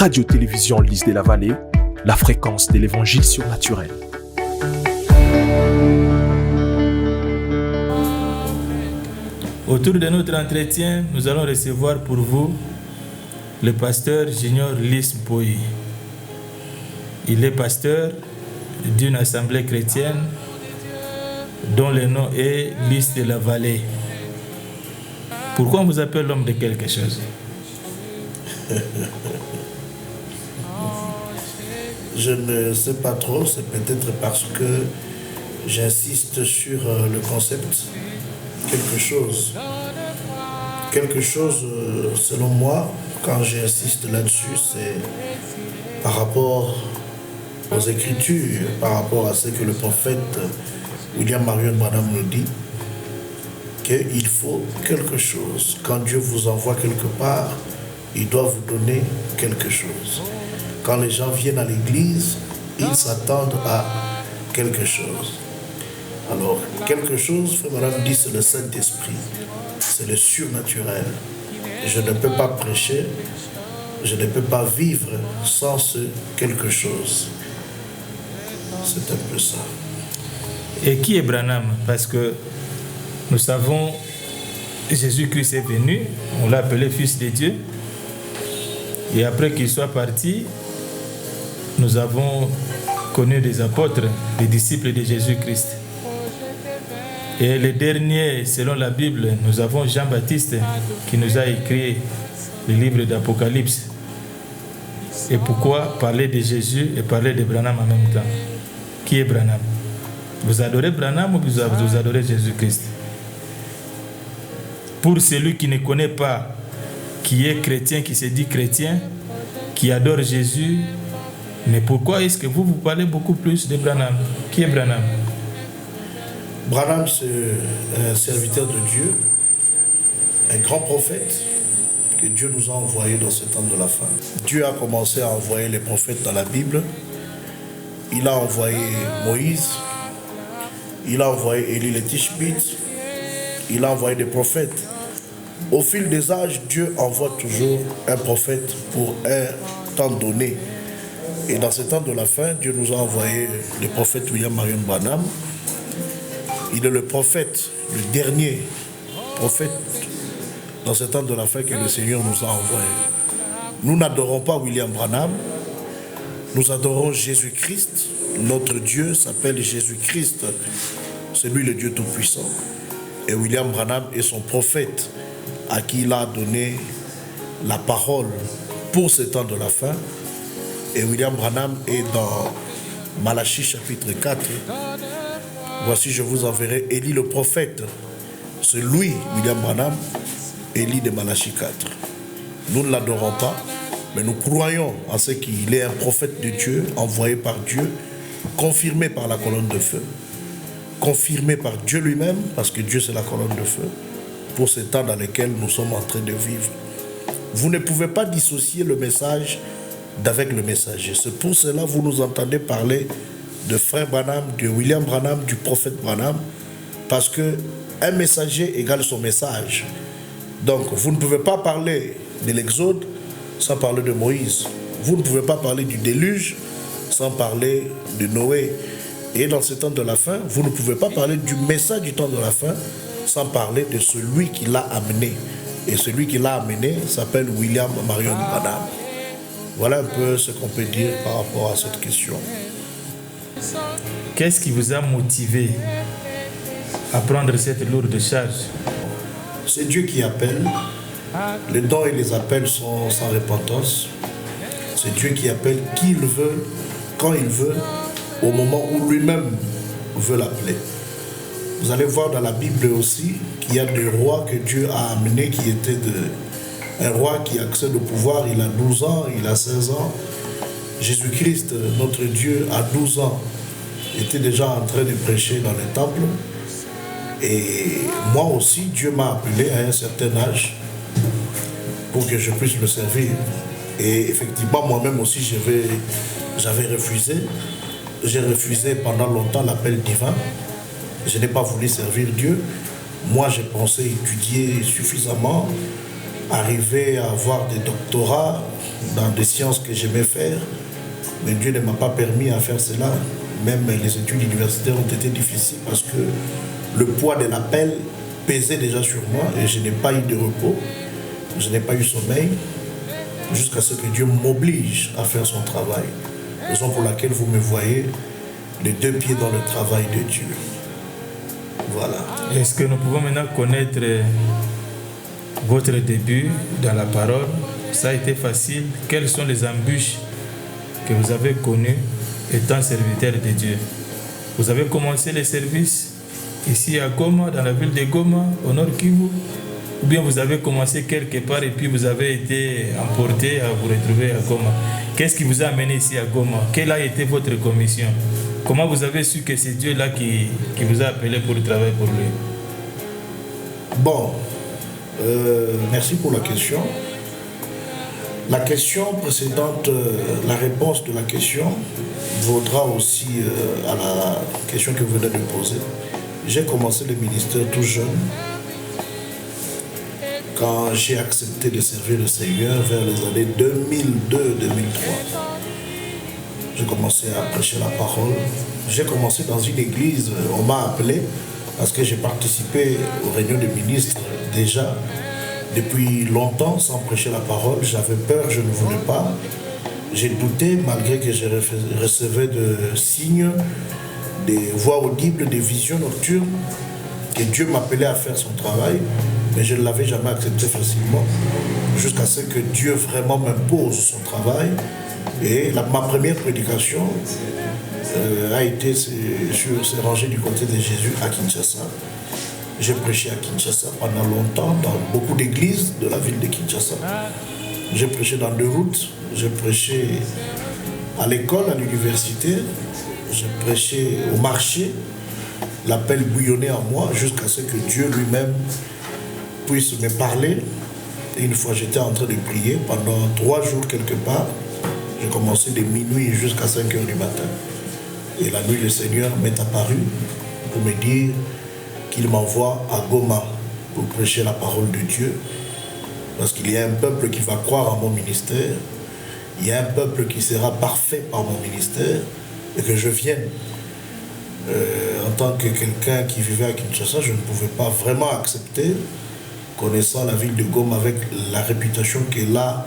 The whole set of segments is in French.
Radio-Télévision Lys de la Vallée, la fréquence de l'évangile surnaturel. Autour de notre entretien, nous allons recevoir pour vous le pasteur Junior Lys Mpoyi. Il est pasteur d'une assemblée chrétienne dont le nom est Lys de la Vallée. Pourquoi on vous appelle l'homme de quelque chose? Je ne sais pas trop, c'est peut-être parce que j'insiste sur le concept. Quelque chose, selon moi, quand j'insiste là-dessus, c'est par rapport aux Écritures, par rapport à ce que le prophète William Marion Branham nous dit, qu'il faut quelque chose. Quand Dieu vous envoie quelque part, il doit vous donner quelque chose. Quand les gens viennent à l'église, ils s'attendent à quelque chose. Alors, quelque chose, Frère Madame dit, c'est le Saint-Esprit. C'est le surnaturel. Je ne peux pas prêcher, je ne peux pas vivre sans ce quelque chose. C'est un peu ça. Et qui est Branham? Parce que nous savons, Jésus-Christ est venu, on l'a appelé Fils de Dieu. Et après qu'il soit parti, nous avons connu des apôtres, des disciples de Jésus-Christ. Et le dernier, selon la Bible, nous avons Jean-Baptiste qui nous a écrit le livre d'Apocalypse. Et pourquoi parler de Jésus et parler de Branham en même temps? Qui est Branham? Vous adorez Branham ou vous adorez Jésus-Christ? Pour celui qui ne connaît pas, qui est chrétien, qui se dit chrétien, qui adore Jésus, mais pourquoi est-ce que vous parlez beaucoup plus de Branham? Qui est Branham? Branham, c'est un serviteur de Dieu, un grand prophète que Dieu nous a envoyé dans ce temps de la fin. Dieu a commencé à envoyer les prophètes dans la Bible. Il a envoyé Moïse, il a envoyé Élie le Tishbite, il a envoyé des prophètes. Au fil des âges, Dieu envoie toujours un prophète pour un temps donné. Et dans ce temps de la fin, Dieu nous a envoyé le prophète William Marion Branham. Il est le prophète, le dernier prophète dans ce temps de la fin que le Seigneur nous a envoyé. Nous n'adorons pas William Branham, nous adorons Jésus-Christ. Notre Dieu s'appelle Jésus-Christ, c'est lui le Dieu Tout-Puissant. Et William Branham est son prophète à qui il a donné la parole pour ce temps de la fin. Et William Branham est dans Malachie chapitre 4. Voici, je vous enverrai Élie le prophète. C'est lui, William Branham, Élie de Malachie 4. Nous ne l'adorons pas, mais nous croyons en ce qu'il est un prophète de Dieu, envoyé par Dieu, confirmé par la colonne de feu, confirmé par Dieu lui-même, parce que Dieu c'est la colonne de feu, pour ce temps dans lequel nous sommes en train de vivre. Vous ne pouvez pas dissocier le message d'avec le messager. C'est pour cela que vous nous entendez parler de frère Branham, de William Branham, du prophète Branham, parce qu'un messager égale son message. Donc, vous ne pouvez pas parler de l'Exode sans parler de Moïse. Vous ne pouvez pas parler du déluge sans parler de Noé. Et dans ce temps de la fin, vous ne pouvez pas parler du message du temps de la fin sans parler de celui qui l'a amené. Et celui qui l'a amené s'appelle William Marion Branham. Voilà un peu ce qu'on peut dire par rapport à cette question. Qu'est-ce qui vous a motivé à prendre cette lourde charge? C'est Dieu qui appelle. Les dons et les appels sont sans repentance. C'est Dieu qui appelle qui il veut, quand il veut, au moment où lui-même veut l'appeler. Vous allez voir dans la Bible aussi qu'il y a des rois que Dieu a amenés qui étaient un roi qui accède au pouvoir, il a 12 ans, il a 16 ans. Jésus-Christ, notre Dieu, à 12 ans, était déjà en train de prêcher dans les temples. Et moi aussi, Dieu m'a appelé à un certain âge pour que je puisse le servir. Et effectivement, moi-même aussi, j'avais refusé. J'ai refusé pendant longtemps l'appel divin. Je n'ai pas voulu servir Dieu. Moi, j'ai pensé étudier suffisamment, arriver à avoir des doctorats, dans des sciences que j'aimais faire, mais Dieu ne m'a pas permis à faire cela. Même les études universitaires ont été difficiles parce que le poids de l'appel pesait déjà sur moi et je n'ai pas eu de repos, je n'ai pas eu sommeil, jusqu'à ce que Dieu m'oblige à faire son travail. Raison pour laquelle vous me voyez les deux pieds dans le travail de Dieu. Voilà. Est-ce que nous pouvons maintenant connaître votre début dans la parole? Ça a été facile. Quelles sont les embûches que vous avez connues étant serviteur de Dieu? Vous avez commencé les services ici à Goma, dans la ville de Goma, au Nord Kivu, ou bien vous avez commencé quelque part et puis vous avez été emporté à vous retrouver à Goma? Qu'est-ce qui vous a amené ici à Goma? Quelle a été votre commission? Comment vous avez su que c'est Dieu là qui vous a appelé pour travailler pour lui? Bon, merci pour la question. La question précédente, la réponse de la question vaudra aussi à la question que vous venez de poser. J'ai commencé le ministère tout jeune, quand j'ai accepté de servir le Seigneur vers les années 2002-2003. J'ai commencé à prêcher la parole. J'ai commencé dans une église, on m'a appelé parce que j'ai participé aux réunions des ministres déjà depuis longtemps sans prêcher la parole. J'avais peur, je ne voulais pas. J'ai douté malgré que je recevais de signes, des voix audibles, des visions nocturnes, que Dieu m'appelait à faire son travail, mais je ne l'avais jamais accepté facilement, jusqu'à ce que Dieu vraiment m'impose son travail. Et ma première prédication a été sur ces rangées du côté de Jésus à Kinshasa. J'ai prêché à Kinshasa pendant longtemps, dans beaucoup d'églises de la ville de Kinshasa. J'ai prêché dans deux routes, j'ai prêché à l'école, à l'université, j'ai prêché au marché. L'appel bouillonnait en moi jusqu'à ce que Dieu lui-même puisse me parler. Et une fois, j'étais en train de prier pendant 3 jours quelque part. J'ai commencé de minuit jusqu'à 5 heures du matin. Et la nuit, le Seigneur m'est apparu pour me dire qu'il m'envoie à Goma pour prêcher la parole de Dieu. Parce qu'il y a un peuple qui va croire à mon ministère. Il y a un peuple qui sera parfait par mon ministère. Et que je vienne. En tant que quelqu'un qui vivait à Kinshasa, je ne pouvais pas vraiment accepter, connaissant la ville de Goma avec la réputation qu'elle a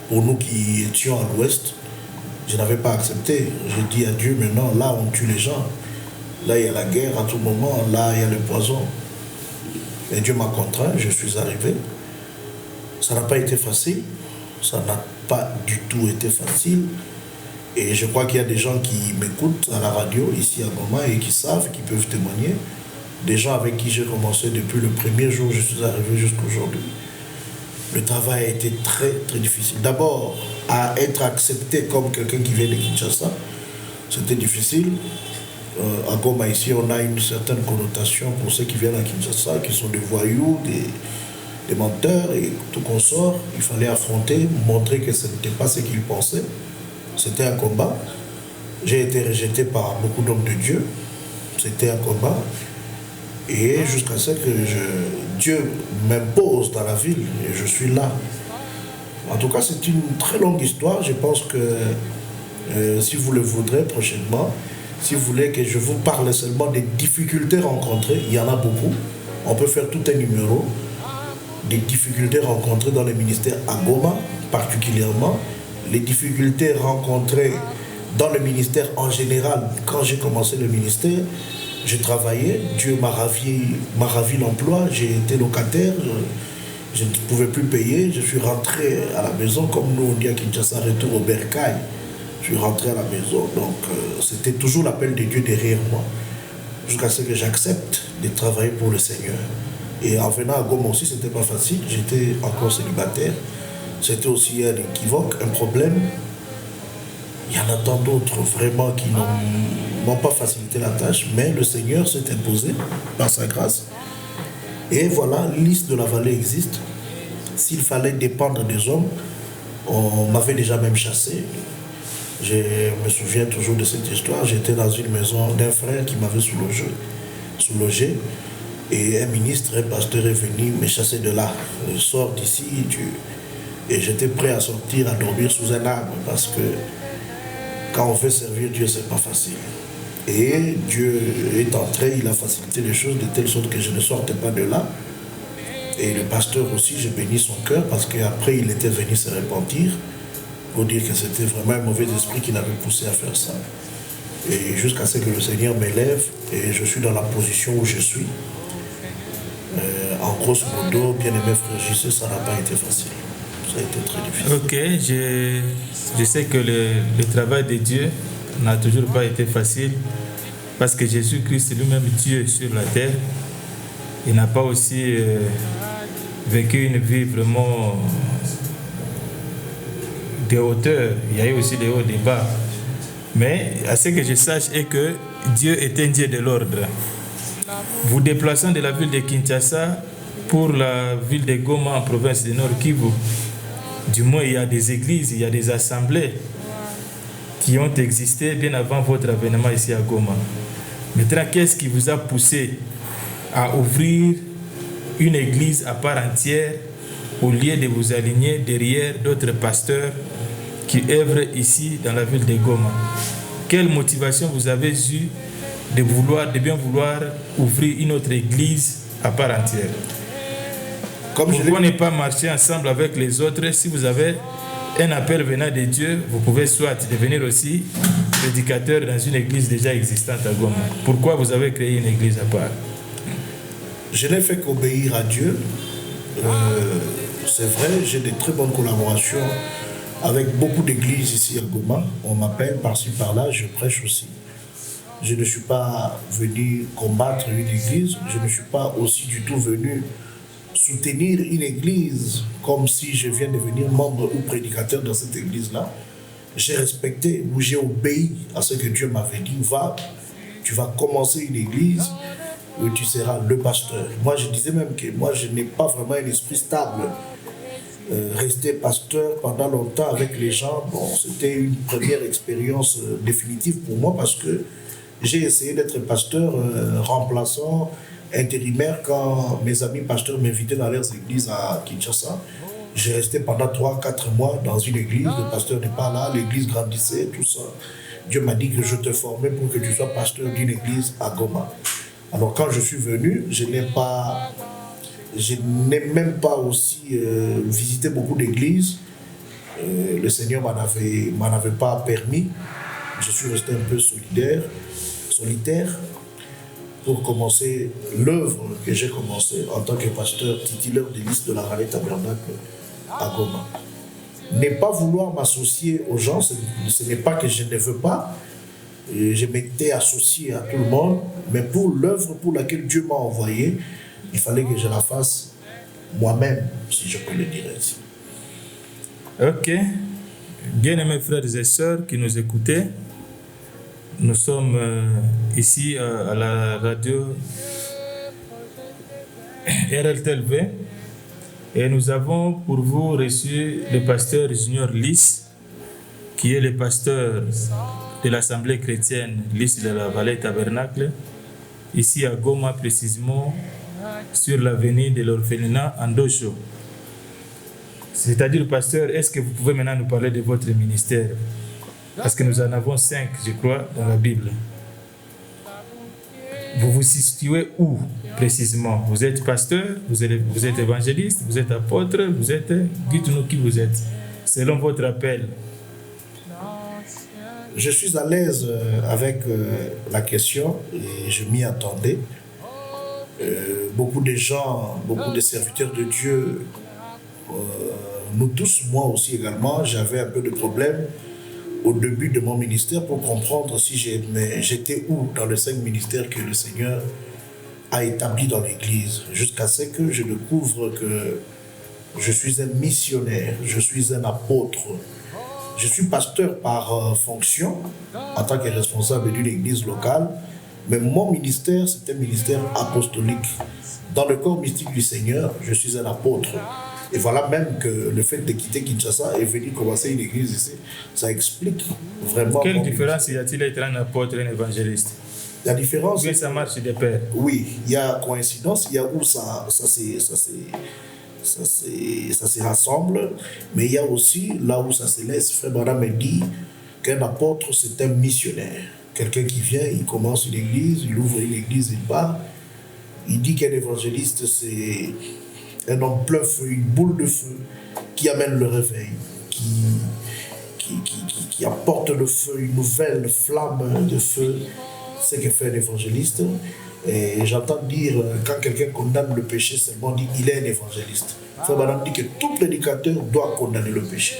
pour nous qui étions à l'ouest. Je n'avais pas accepté. J'ai dit à Dieu, maintenant, là, on tue les gens. Là, il y a la guerre à tout moment. Là, il y a le poison. Et Dieu m'a contraint, je suis arrivé. Ça n'a pas été facile. Ça n'a pas du tout été facile. Et je crois qu'il y a des gens qui m'écoutent à la radio, ici à Goma, et qui savent, qui peuvent témoigner. Des gens avec qui j'ai commencé depuis le premier jour où je suis arrivé jusqu'à aujourd'hui. Le travail a été très, très difficile. D'abord, à être accepté comme quelqu'un qui vient de Kinshasa, c'était difficile. À Goma, ici, on a une certaine connotation pour ceux qui viennent à Kinshasa, qui sont des voyous, des menteurs et tout consort. Il fallait affronter, montrer que ce n'était pas ce qu'ils pensaient. C'était un combat. J'ai été rejeté par beaucoup d'hommes de Dieu. C'était un combat. Et jusqu'à ce que Dieu m'impose dans la ville, et je suis là. En tout cas, c'est une très longue histoire. Je pense que si vous le voudrez prochainement, si vous voulez que je vous parle seulement des difficultés rencontrées, il y en a beaucoup. On peut faire tout un numéro des difficultés rencontrées dans le ministère à Goma, particulièrement. Les difficultés rencontrées dans le ministère en général. Quand j'ai commencé le ministère, j'ai travaillé, Dieu m'a ravi l'emploi, j'ai été locataire, je ne pouvais plus payer, je suis rentré à la maison, comme nous on dit à Kinshasa, retour au bercail. Je suis rentré à la maison, donc c'était toujours l'appel de Dieu derrière moi, jusqu'à ce que j'accepte de travailler pour le Seigneur. Et en venant à Goma aussi, c'était pas facile, j'étais encore célibataire. C'était aussi un équivoque, un problème. Il y en a tant d'autres vraiment qui n'ont pas facilité la tâche, mais le Seigneur s'est imposé par sa grâce. Et voilà, liste de la vallée existe. S'il fallait dépendre des hommes, on m'avait déjà même chassé. Je me souviens toujours de cette histoire. J'étais dans une maison d'un frère qui m'avait sous-logé. Et un ministre, un pasteur est venu me chasser de là. Sors d'ici, Et j'étais prêt à sortir, à dormir sous un arbre, parce que quand on veut servir Dieu, c'est pas facile. Et Dieu est entré, il a facilité les choses de telle sorte que je ne sortais pas de là. Et le pasteur aussi, j'ai béni son cœur, parce qu'après il était venu se repentir pour dire que c'était vraiment un mauvais esprit qui l'avait poussé à faire ça. Et jusqu'à ce que le Seigneur m'élève, et je suis dans la position où je suis. En grosso modo, bien aimé frère J.C., ça n'a pas été facile. Ça a été très difficile. Ok, je sais que le travail de Dieu n'a toujours pas été facile, parce que Jésus-Christ est lui-même Dieu sur la terre. Il n'a pas aussi vécu une vie vraiment de hauteur. Il y a eu aussi des hauts, des bas. Mais à ce que je sache est que Dieu est un Dieu de l'ordre. Vous déplaçant de la ville de Kinshasa pour la ville de Goma en province du Nord Kivu, du moins il y a des églises, il y a des assemblées qui ont existé bien avant votre avènement ici à Goma. Maintenant, qu'est-ce qui vous a poussé à ouvrir une église à part entière au lieu de vous aligner derrière d'autres pasteurs qui œuvrent ici dans la ville de Goma? Quelle motivation vous avez eue de bien vouloir ouvrir une autre église à part entière? Pourquoi ne pas marcher ensemble avec les autres? Si vous avez un appel venant de Dieu, vous pouvez soit devenir aussi prédicateur dans une église déjà existante à Goma. Pourquoi vous avez créé une église à part? Je n'ai fait qu'obéir à Dieu. C'est vrai, j'ai de très bonnes collaborations avec beaucoup d'églises ici à Goma. On m'appelle par-ci par-là, je prêche aussi. Je ne suis pas venu combattre une église, je ne suis pas aussi du tout venu soutenir une église comme si je viens devenir membre ou prédicateur dans cette église-là. J'ai respecté ou j'ai obéi à ce que Dieu m'avait dit. Va, tu vas commencer une église où tu seras le pasteur. Moi, je disais même que moi, je n'ai pas vraiment un esprit stable. Rester pasteur pendant longtemps avec les gens, bon, c'était une première expérience définitive pour moi parce que j'ai essayé d'être pasteur remplaçant, intérimaire quand mes amis pasteurs m'invitaient dans leurs églises à Kinshasa. J'ai resté pendant 3-4 mois dans une église, le pasteur n'est pas là, l'église grandissait, tout ça. Dieu m'a dit que je te formais pour que tu sois pasteur d'une église à Goma. Alors quand je suis venu, je n'ai même pas aussi visité beaucoup d'églises. Le Seigneur m'en avait pas permis. Je suis resté un peu solitaire pour commencer l'œuvre que j'ai commencée en tant que pasteur titulaire de liste de la Rallye Tabernacle à Goma. Ne pas vouloir m'associer aux gens, ce n'est pas que je ne veux pas. Je m'étais associé à tout le monde, mais pour l'œuvre pour laquelle Dieu m'a envoyé, il fallait que je la fasse moi-même, si je peux le dire ainsi. Ok. Bien-aimés frères et sœurs qui nous écoutez, nous sommes ici à la radio RLTLV et nous avons pour vous reçu le pasteur Junior Lys, qui est le pasteur de l'Assemblée chrétienne Lys de la Vallée Tabernacle, ici à Goma précisément, sur l'avenue de l'orphelinat Andosho. C'est-à-dire, pasteur, est-ce que vous pouvez maintenant nous parler de votre ministère? Parce que nous en avons 5, je crois, dans la Bible. Vous vous situez où précisément? Vous êtes pasteur, vous êtes évangéliste, vous êtes apôtre, vous êtes... Dites-nous qui vous êtes, selon votre appel. Je suis à l'aise avec la question et je m'y attendais. Beaucoup de gens, beaucoup de serviteurs de Dieu, nous tous, moi aussi également, j'avais un peu de problème au début de mon ministère pour comprendre si j'étais où dans les 5 ministères que le Seigneur a établis dans l'Église, jusqu'à ce que je découvre que je suis un missionnaire, je suis un apôtre. Je suis pasteur par fonction, en tant que responsable d'une église locale, mais mon ministère, c'est un ministère apostolique. Dans le corps mystique du Seigneur, je suis un apôtre. Et voilà même que le fait de quitter Kinshasa et venir commencer une église ici, ça explique vraiment... Quelle différence y a-t-il entre un apôtre et un évangéliste? La différence... Oui, ça marche de pair. Oui, il y a coïncidence, il y a où ça ça se rassemble, mais il y a aussi là où ça se laisse. Frère Branham me dit qu'un apôtre, c'est un missionnaire. Quelqu'un qui vient, il commence une église, il ouvre une église, il part. Il dit qu'un évangéliste, c'est un homme plein feu, une boule de feu, qui amène le réveil, qui apporte le feu, une nouvelle flamme de feu. C'est ce que fait un évangéliste. Et j'entends dire, quand quelqu'un condamne le péché, seulement dit qu'il est un évangéliste. Frère Branham dit que tout prédicateur doit condamner le péché.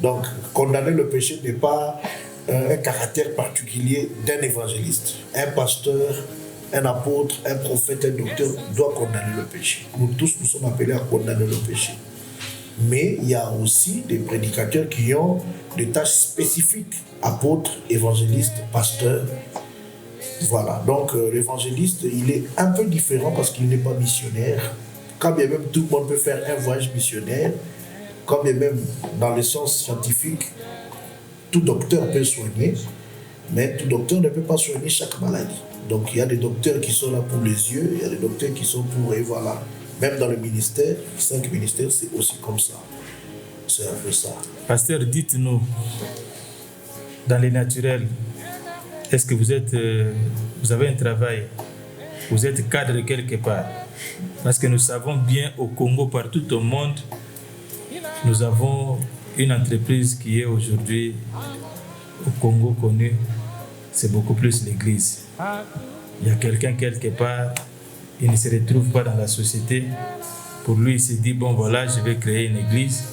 Donc, condamner le péché n'est pas un caractère particulier d'un évangéliste. Un pasteur, un apôtre, un prophète, un docteur doit condamner le péché. Nous tous, nous sommes appelés à condamner le péché. Mais il y a aussi des prédicateurs qui ont des tâches spécifiques. Apôtres, évangélistes, pasteurs. Voilà, donc l'évangéliste, il est un peu différent parce qu'il n'est pas missionnaire. Quand bien même tout le monde peut faire un voyage missionnaire, quand bien même dans les sciences scientifiques, tout docteur peut soigner, mais tout docteur ne peut pas soigner chaque maladie. Donc il y a des docteurs qui sont là pour les yeux, il y a des docteurs qui sont pour... Et voilà, même dans le ministère, 5 ministères, c'est aussi comme ça. C'est un peu ça. Pasteur, dites-nous, dans les naturels, est-ce que vous avez un travail, vous êtes cadre quelque part? Parce que nous savons bien au Congo, partout au monde, nous avons une entreprise qui est aujourd'hui au Congo connue, c'est beaucoup plus l'Église. Il y a quelqu'un quelque part, il ne se retrouve pas dans la société. Pour lui, il se dit, bon voilà, je vais créer une église.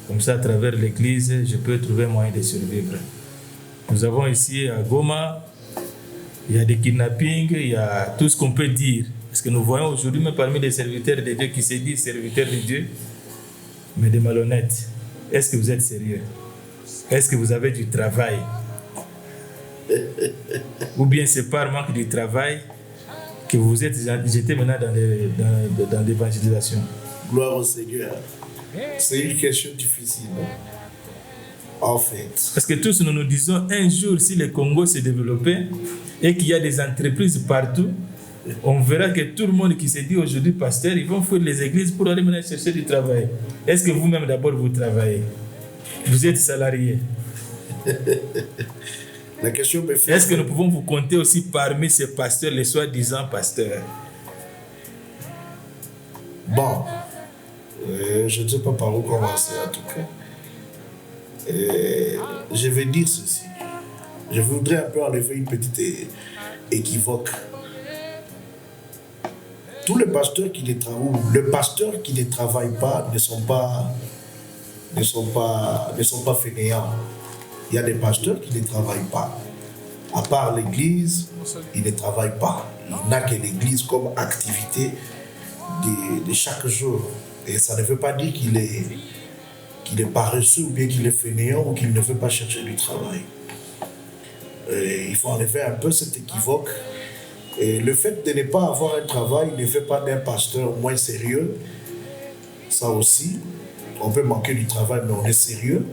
Comme ça, à travers l'église, je peux trouver moyen de survivre. Nous avons ici à Goma, il y a des kidnappings, il y a tout ce qu'on peut dire. Parce que nous voyons aujourd'hui, même parmi les serviteurs de Dieu qui se disent serviteurs de Dieu, mais des malhonnêtes. Est-ce que vous êtes sérieux? Est-ce que vous avez du travail? Ou bien c'est par manque de travail que vous vous êtes jeté maintenant dans l'évangélisation? Gloire au Seigneur. C'est une question difficile. En fait. Parce que tous nous nous disons, un jour, si le Congo s'est développé et qu'il y a des entreprises partout, on verra que tout le monde qui se dit aujourd'hui pasteur, ils vont fuir les églises pour aller maintenant chercher du travail. Est-ce que vous-même d'abord vous travaillez? Vous êtes salarié? La question me fait... Est-ce que nous pouvons vous compter aussi parmi ces pasteurs, les soi-disant pasteurs? Bon, je ne sais pas par où commencer en tout cas. Je vais dire ceci. Je voudrais un peu enlever une petite équivoque. Tous les pasteurs qui ne travaillent pas ne sont pas fainéants. Il y a des pasteurs qui ne travaillent pas. À part l'église, ils ne travaillent pas. Il n'a que l'église comme activité de chaque jour. Et ça ne veut pas dire qu'il est paresseux ou bien qu'il est fainéant ou qu'il ne veut pas chercher du travail. Il faut enlever un peu cet équivoque. Et le fait de ne pas avoir un travail ne fait pas d'un pasteur moins sérieux. Ça aussi, on peut manquer du travail, mais on est sérieux.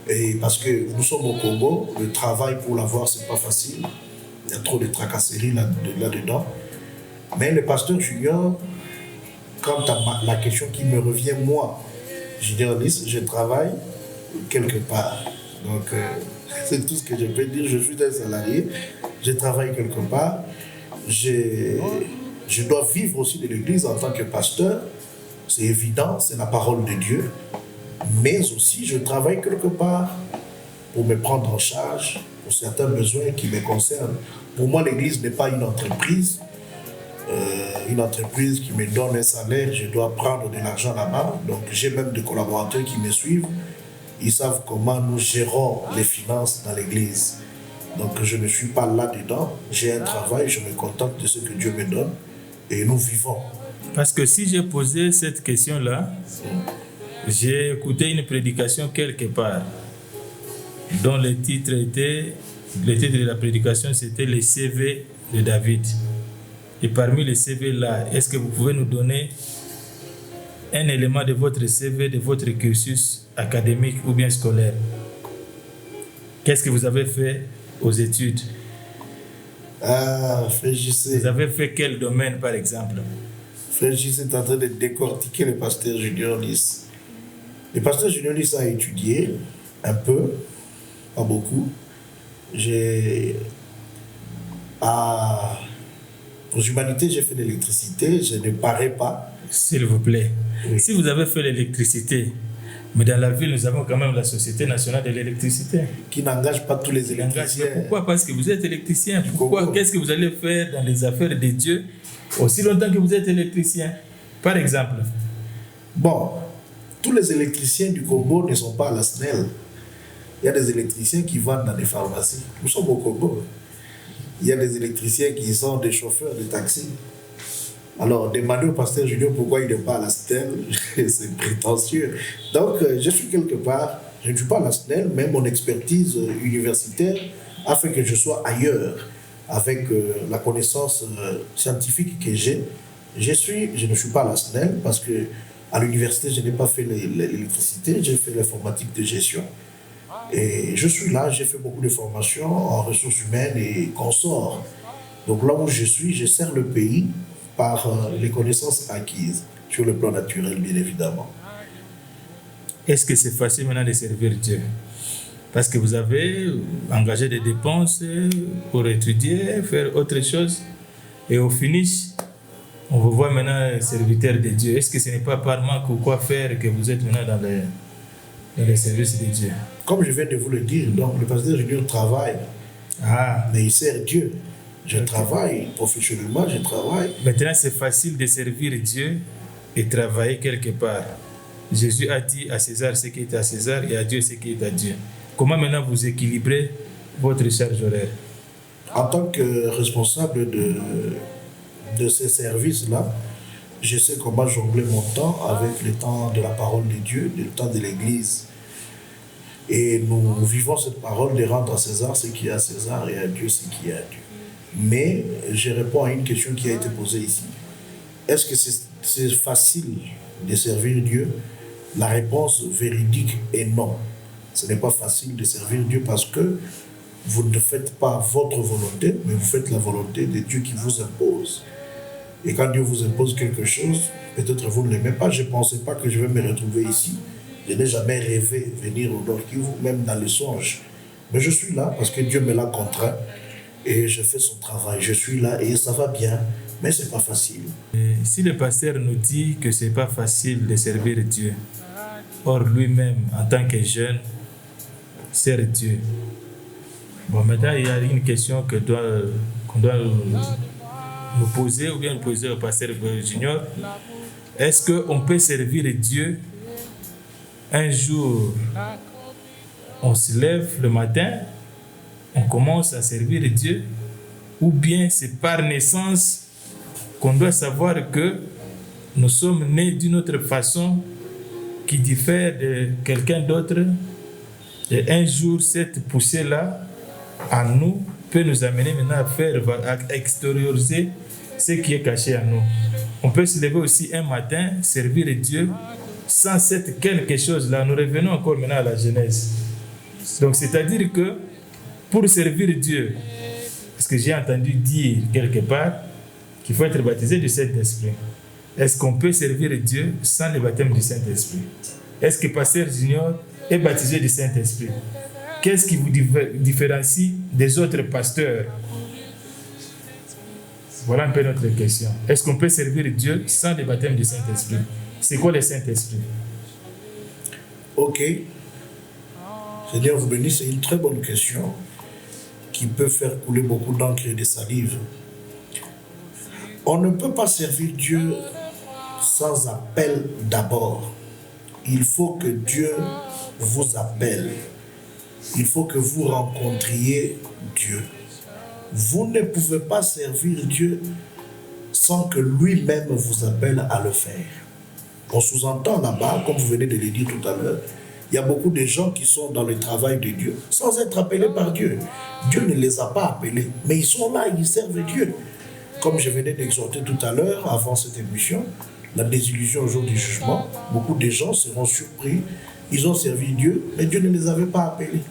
Et parce que nous sommes au Congo, le travail pour l'avoir, c'est pas facile. Il y a trop de tracasseries là-dedans. Mais le pasteur junior, quant à la question qui me revient, moi, généraliste, je travaille quelque part. Donc, c'est tout ce que je peux dire. Je suis un salarié, je travaille quelque part. Je dois vivre aussi de l'église en tant que pasteur. C'est évident, c'est la parole de Dieu. Mais aussi, je travaille quelque part pour me prendre en charge pour certains besoins qui me concernent. Pour moi, l'église n'est pas une entreprise. Une entreprise qui me donne un salaire, je dois prendre de l'argent là-bas. Donc, j'ai même des collaborateurs qui me suivent. Ils savent comment nous gérons les finances dans l'église. Donc, je ne suis pas là-dedans. J'ai un travail, je me contente de ce que Dieu me donne et nous vivons. Parce que si j'ai posé cette question-là, j'ai écouté une prédication quelque part dont le titre de la prédication, c'était les CV de David. Et parmi les CV là, est-ce que vous pouvez nous donner un élément de votre CV, de votre cursus académique ou bien scolaire? Qu'est-ce que vous avez fait aux études? Frère JC. Vous avez fait quel domaine par exemple? Frère Gilles est en train de décortiquer le pasteur Junior Lys. Le pasteur Junior Lys a étudié un peu, pas beaucoup. Aux humanités, j'ai fait l'électricité, je ne parais pas. S'il vous plaît, Oui. si vous avez fait l'électricité, mais dans la ville, nous avons quand même la Société nationale de l'électricité. Qui n'engage pas tous les électriciens. Mais pourquoi? Parce que vous êtes électricien. Pourquoi? Congo. Qu'est-ce que vous allez faire dans les affaires de Dieu aussi longtemps que vous êtes électricien? Par exemple. Bon, tous les électriciens du Congo ne sont pas à la SNEL. Il y a des électriciens qui vendent dans des pharmacies. Nous sommes au Congo. Il y a des électriciens qui sont des chauffeurs de taxi. Alors, demandez au pasteur Junior pourquoi il n'est pas à la SNEL, c'est prétentieux. Donc, je suis quelque part, je ne suis pas à la SNEL, mais mon expertise universitaire a fait que je sois ailleurs, avec la connaissance scientifique que j'ai. Je ne suis pas à la SNEL parce que à l'université, je n'ai pas fait l'électricité, j'ai fait l'informatique de gestion. Et je suis là, j'ai fait beaucoup de formations en ressources humaines et consorts. Donc là où je suis, je sers le pays par les connaissances acquises, sur le plan naturel, bien évidemment. Est-ce que c'est facile maintenant de servir Dieu? Parce que vous avez engagé des dépenses pour étudier, faire autre chose. Et au finish, on vous voit maintenant serviteur de Dieu. Est-ce que ce n'est pas par manque ou quoi faire que vous êtes maintenant dans les services de Dieu? Comme je viens de vous le dire, donc le pasteur Junior travaille, mais il sert Dieu. Je travaille professionnellement, je travaille. Maintenant, c'est facile de servir Dieu et travailler quelque part. Jésus a dit à César ce qui est à César et à Dieu ce qui est à Dieu. Comment maintenant vous équilibrez votre charge horaire? En tant que responsable de ces services-là, je sais comment jongler mon temps avec le temps de la parole de Dieu, le temps de l'Église. Et nous vivons cette parole de rendre à César ce qui est à César et à Dieu ce qui est à Dieu. Mais je réponds à une question qui a été posée ici. Est-ce que c'est facile de servir Dieu? La réponse véridique est non. Ce n'est pas facile de servir Dieu parce que vous ne faites pas votre volonté, mais vous faites la volonté de Dieu qui vous impose. Et quand Dieu vous impose quelque chose, peut-être vous ne l'aimez pas. Je ne pensais pas que je vais me retrouver ici. Je n'ai jamais rêvé venir au Nord Kivu, même dans les songes. Mais je suis là parce que Dieu me l'a contraint et je fais son travail. Je suis là et ça va bien, mais ce n'est pas facile. Et si le pasteur nous dit que ce n'est pas facile de servir Dieu, or lui-même, en tant que jeune, sert Dieu. Bon, maintenant, il y a une question qu'on doit nous poser, ou bien nous poser au pasteur Junior. Est-ce qu'on peut servir Dieu un jour, on se lève le matin, on commence à servir Dieu, ou bien c'est par naissance qu'on doit savoir que nous sommes nés d'une autre façon qui diffère de quelqu'un d'autre, et un jour cette poussée-là en nous peut nous amener maintenant à extérioriser ce qui est caché en nous. On peut se lever aussi un matin, servir Dieu, sans cette quelque chose-là. Nous revenons encore maintenant à la Genèse. Donc, c'est-à-dire que pour servir Dieu, parce que j'ai entendu dire quelque part qu'il faut être baptisé du Saint-Esprit. Est-ce qu'on peut servir Dieu sans le baptême du Saint-Esprit? Est-ce que Pasteur Junior est baptisé du Saint-Esprit? Qu'est-ce qui vous différencie des autres pasteurs? Voilà un peu notre question. Est-ce qu'on peut servir Dieu sans le baptême du Saint-Esprit? C'est quoi le Saint-Esprit? Ok. Seigneur vous bénisse, c'est une très bonne question qui peut faire couler beaucoup d'encre et de salive. On ne peut pas servir Dieu sans appel d'abord. Il faut que Dieu vous appelle. Il faut que vous rencontriez Dieu. Vous ne pouvez pas servir Dieu sans que lui-même vous appelle à le faire. On sous-entend là-bas, comme vous venez de le dire tout à l'heure, il y a beaucoup de gens qui sont dans le travail de Dieu sans être appelés par Dieu. Dieu ne les a pas appelés, mais ils sont là, ils servent Dieu. Comme je venais d'exhorter tout à l'heure, avant cette émission, la désillusion au jour du jugement, beaucoup de gens seront surpris. Ils ont servi Dieu, mais Dieu ne les avait pas appelés.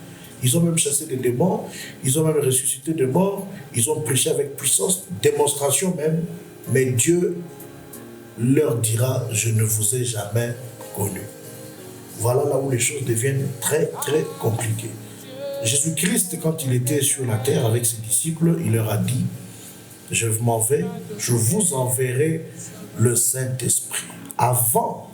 Ils ont même chassé des démons, ils ont même ressuscité des morts, ils ont prêché avec puissance, démonstration même, mais Dieu leur dira, je ne vous ai jamais connu. Voilà là où les choses deviennent très, très compliquées. Jésus-Christ, quand il était sur la terre avec ses disciples, il leur a dit, je m'en vais, je vous enverrai le Saint-Esprit. Avant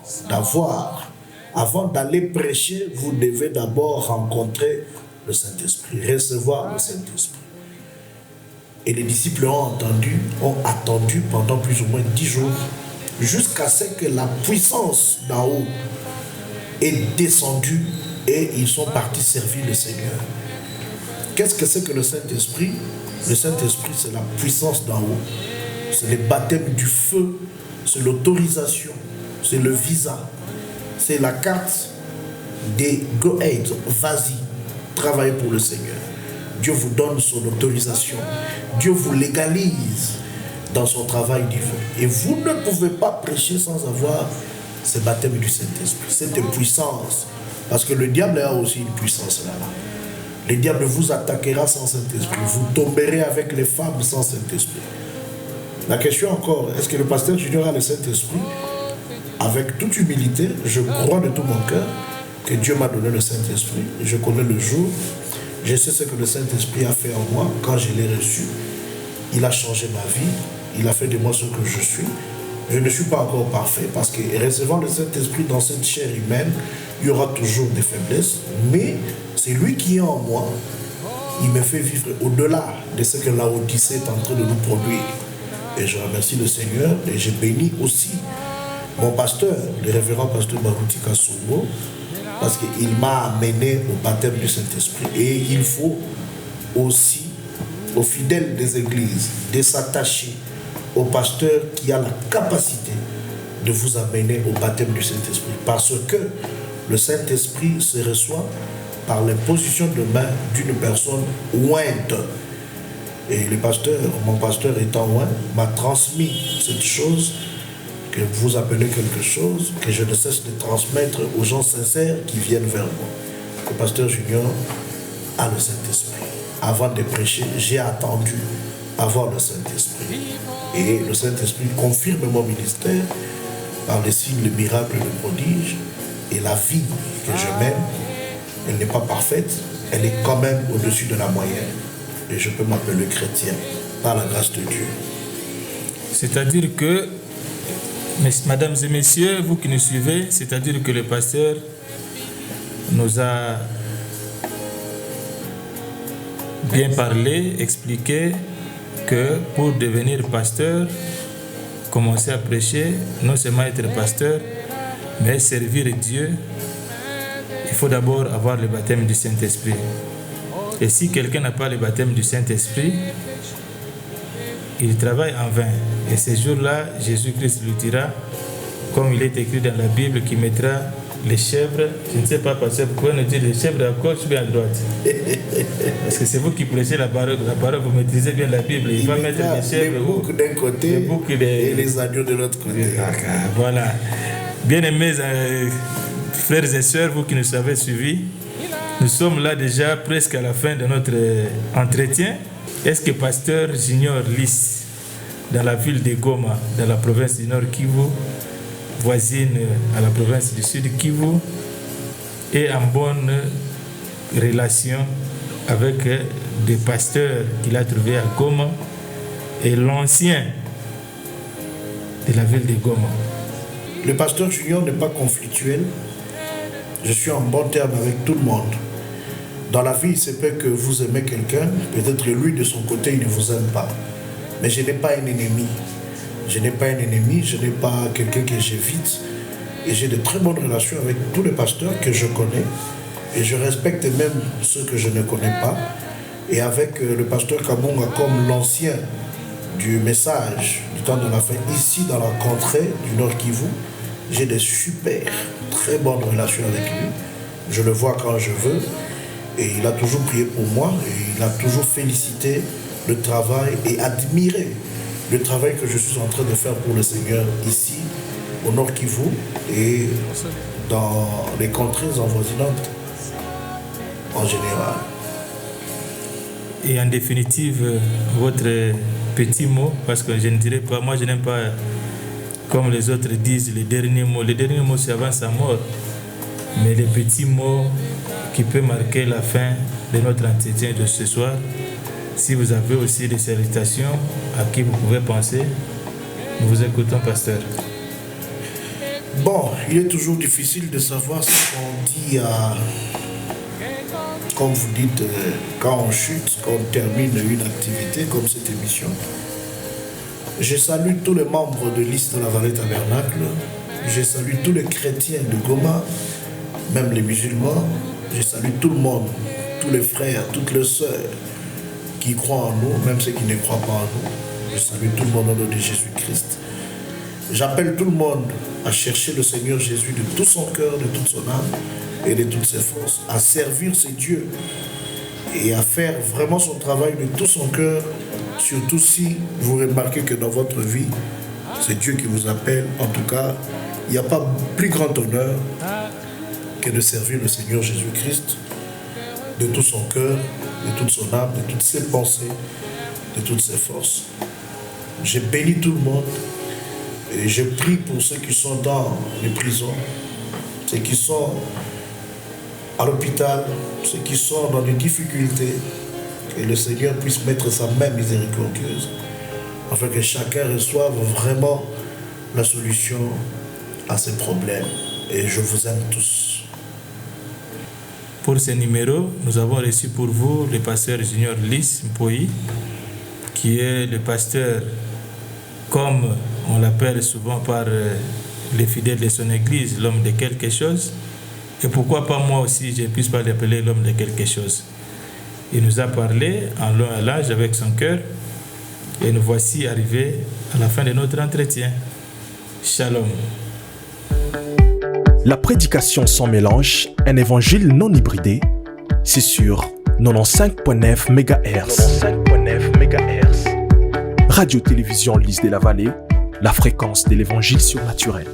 d'aller prêcher, vous devez d'abord rencontrer le Saint-Esprit, recevoir le Saint-Esprit. Et les disciples ont attendu pendant plus ou moins 10 jours, jusqu'à ce que la puissance d'en haut est descendue et ils sont partis servir le Seigneur. Qu'est-ce que c'est que le Saint-Esprit? Le Saint-Esprit, c'est la puissance d'en haut. C'est le baptême du feu, c'est l'autorisation, c'est le visa, c'est la carte des go ahead, vas-y, travaillez pour le Seigneur. Dieu vous donne son autorisation. Dieu vous légalise dans son travail divin. Et vous ne pouvez pas prêcher sans avoir ce baptême du Saint-Esprit, cette puissance. Parce que le diable a aussi une puissance là-bas. Le diable vous attaquera sans Saint-Esprit. Vous tomberez avec les femmes sans Saint-Esprit. La question encore, est-ce que le pasteur Junior a le Saint-Esprit? Avec toute humilité, je crois de tout mon cœur que Dieu m'a donné le Saint-Esprit. Je connais le jour. Je sais ce que le Saint-Esprit a fait en moi quand je l'ai reçu. Il a changé ma vie. Il a fait de moi ce que je suis. Je ne suis pas encore parfait parce que recevant le Saint-Esprit dans cette chair humaine, il y aura toujours des faiblesses. Mais c'est lui qui est en moi. Il me fait vivre au-delà de ce que la Odyssée est en train de nous produire. Et je remercie le Seigneur et je bénis aussi mon pasteur, le révérend pasteur Baruti Kasongo, parce qu'il m'a amené au baptême du Saint-Esprit. Et il faut aussi, aux fidèles des églises, de s'attacher au pasteur qui a la capacité de vous amener au baptême du Saint-Esprit. Parce que le Saint-Esprit se reçoit par l'imposition de main d'une personne ointe. Et le pasteur, mon pasteur étant oint, m'a transmis cette chose que vous appelez quelque chose, que je ne cesse de transmettre aux gens sincères qui viennent vers moi. Le pasteur Junior a le Saint-Esprit. Avant de prêcher, j'ai attendu avoir le Saint-Esprit. Et le Saint-Esprit confirme mon ministère par les signes, les miracles, les prodiges. Et la vie que je mène, elle n'est pas parfaite, elle est quand même au-dessus de la moyenne. Et je peux m'appeler chrétien par la grâce de Dieu. C'est-à-dire que, mesdames et messieurs, vous qui nous suivez, c'est-à-dire que le pasteur nous a bien parlé, expliqué que pour devenir pasteur, commencer à prêcher, non seulement être pasteur, mais servir Dieu, il faut d'abord avoir le baptême du Saint-Esprit. Et si quelqu'un n'a pas le baptême du Saint-Esprit, il travaille en vain. Et ce jour-là, Jésus-Christ lui dira, comme il est écrit dans la Bible, qu'il mettra les chèvres, je ne sais pas, parce que vous pouvez nous dire les chèvres à gauche ou bien à droite. Parce que c'est vous qui prêchez la parole, vous maîtrisez bien la Bible. Il va mettre les chèvres, les boucs d'un côté et les agneaux de l'autre côté. Voilà. Bien-aimés frères et sœurs, vous qui nous avez suivis, nous sommes là déjà presque à la fin de notre entretien. Est-ce que pasteur Junior Lys, dans la ville de Goma, dans la province du Nord Kivu, voisine à la province du Sud Kivu, est en bonne relation avec des pasteurs qu'il a trouvés à Goma et l'ancien de la ville de Goma? Le pasteur Junior n'est pas conflictuel. Je suis en bon terme avec tout le monde. Dans la vie, il se peut que vous aimez quelqu'un, peut-être lui de son côté, il ne vous aime pas. Mais je n'ai pas un ennemi. Je n'ai pas un ennemi, je n'ai pas quelqu'un que j'évite. Et j'ai de très bonnes relations avec tous les pasteurs que je connais. Et je respecte même ceux que je ne connais pas. Et avec le pasteur Kabonga comme l'ancien du message du temps de la fin, ici dans la contrée du Nord Kivu, j'ai des super, très bonnes relations avec lui. Je le vois quand je veux. Et il a toujours prié pour moi. Et il a toujours félicité le travail et admiré le travail que je suis en train de faire pour le Seigneur ici, au Nord Kivu et dans les contrées avoisinantes en général. Et en définitive, votre petit mot, parce que je ne dirais pas, moi je n'aime pas comme les autres disent, les derniers mots. Les derniers mots, c'est avant sa mort. Mais les petits mots qui peuvent marquer la fin de notre entretien de ce soir. Si vous avez aussi des salutations à qui vous pouvez penser, nous vous écoutons, pasteur. Bon, il est toujours difficile de savoir ce qu'on dit à... Comme vous dites, quand on chute, quand on termine une activité comme cette émission. Je salue tous les membres de l'Is de la Vallée Tabernacle. Je salue tous les chrétiens de Goma, même les musulmans. Je salue tout le monde, tous les frères, toutes les sœurs qui croient en nous, même ceux qui ne croient pas en nous. Je salue tout le monde au nom de Jésus-Christ. J'appelle tout le monde à chercher le Seigneur Jésus de tout son cœur, de toute son âme et de toutes ses forces, à servir ses dieux et à faire vraiment son travail de tout son cœur, surtout si vous remarquez que dans votre vie, c'est Dieu qui vous appelle. En tout cas, il n'y a pas plus grand honneur que de servir le Seigneur Jésus-Christ de tout son cœur, de toute son âme, de toutes ses pensées, de toutes ses forces. Je bénis tout le monde et je prie pour ceux qui sont dans les prisons, ceux qui sont à l'hôpital, ceux qui sont dans des difficultés, que le Seigneur puisse mettre sa main miséricordieuse afin que chacun reçoive vraiment la solution à ses problèmes. Et je vous aime tous. Pour ce numéro, nous avons reçu pour vous le pasteur Junior Lys Mpoyi, qui est le pasteur, comme on l'appelle souvent par les fidèles de son église, l'homme de quelque chose. Et pourquoi pas moi aussi, je ne puisse pas l'appeler l'homme de quelque chose. Il nous a parlé en long et large avec son cœur. Et nous voici arrivés à la fin de notre entretien. Shalom. La prédication sans mélange, un évangile non hybridé, c'est sur 95.9 MHz. Radio-télévision Lys de la Vallée, la fréquence de l'évangile surnaturel.